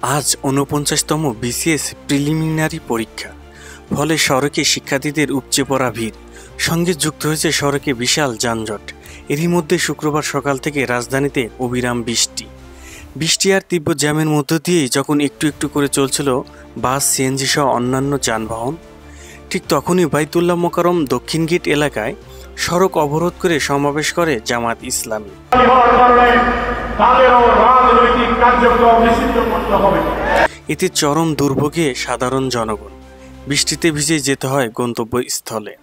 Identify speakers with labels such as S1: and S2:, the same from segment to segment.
S1: আজ ৪৯তম BCS preliminary পরীক্ষা। ফলে সড়কে শিক্ষার্থীদের উপচে পড়া ভিড়, সঙ্গে যুক্ত হয়েছে সড়কে বিশাল যানজট। এরই মধ্যে শুক্রবার সকাল থেকে রাজধানীতে অবিরাম বৃষ্টি আর তীব্র জ্যামের মধ্য দিয়েই যখন একটু একটু করে চলছিল বাস, সিএনজি সহ অন্যান্য যানবাহন, ঠিক তখনই বাইতুল্লাহ মোকাররম দক্ষিণ গেট এলাকায় সড়ক অবরোধ করে সমাবেশ করে জামাত ইসলামী। এতে চরম দুর্ভোগে সাধারণ জনগণ, বৃষ্টিতে ভিজে যেতে হয় গন্তব্যস্থলে।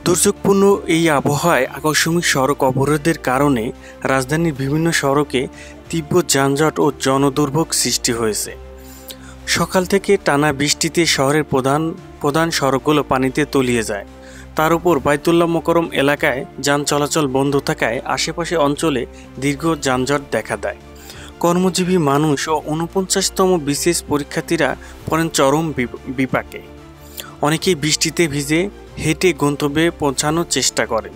S1: দুর্যোগপূর্ণ এই আবহাওয়ায় আকস্মিক সড়ক অবরোধের কারণে রাজধানীর বিভিন্ন সড়কে তীব্র যানজট ও জনদুর্ভোগ সৃষ্টি হয়েছে। সকাল থেকে টানা বৃষ্টিতে শহরের প্রধান সড়কগুলো পানিতে তলিয়ে যায়। তার উপর বাইতুল্লাহ মোকাররম এলাকায় যান চলাচল বন্ধ থাকায় আশেপাশে অঞ্চলে দীর্ঘ যানজট দেখা দেয়। কর্মজীবী মানুষ ও ৪৯তম বিসিএস পরীক্ষার্থীরা পড়েন চরম বিপাকে। অনেকেই বৃষ্টিতে ভিজে হেঁটে গন্তব্যে পৌঁছানোর চেষ্টা করেন।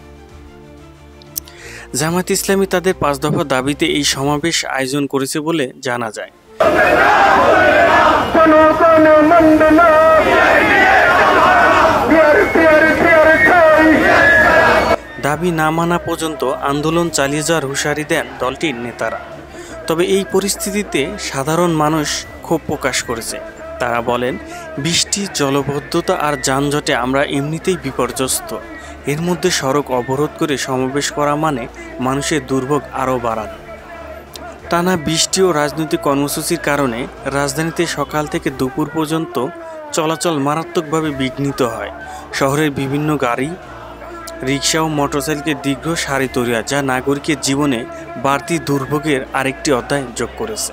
S1: জামাত ইসলামী তাদের ৫ দফা দাবিতে এই সমাবেশ আয়োজন করেছে বলে জানা যায়। দাবি না মানা পর্যন্ত আন্দোলন চালিয়ে যাওয়ার হুঁশিয়ারি দেন দলটির নেতারা। তবে এই পরিস্থিতিতে সাধারণ মানুষ ক্ষোভ প্রকাশ করেছে। তারা বলেন, বৃষ্টি, জলবদ্ধতা আর যানজটে আমরা এমনিতেই বিপর্যস্ত। এর মধ্যে সড়ক অবরোধ করে সমাবেশ করা মানে মানুষের দুর্ভোগ আরও বাড়ানো। টানা বৃষ্টি ও রাজনৈতিক কর্মসূচির কারণে রাজধানীতে সকাল থেকে দুপুর পর্যন্ত চলাচল মারাত্মকভাবে বিঘ্নিত হয়। শহরের বিভিন্ন গাড়ি, রিক্সা ও মোটরসাইকেলের দীর্ঘ সারি তৈরি হয়, যা নাগরিকের জীবনে বাড়তি দুর্ভোগের আরেকটি অধ্যায় যোগ করেছে।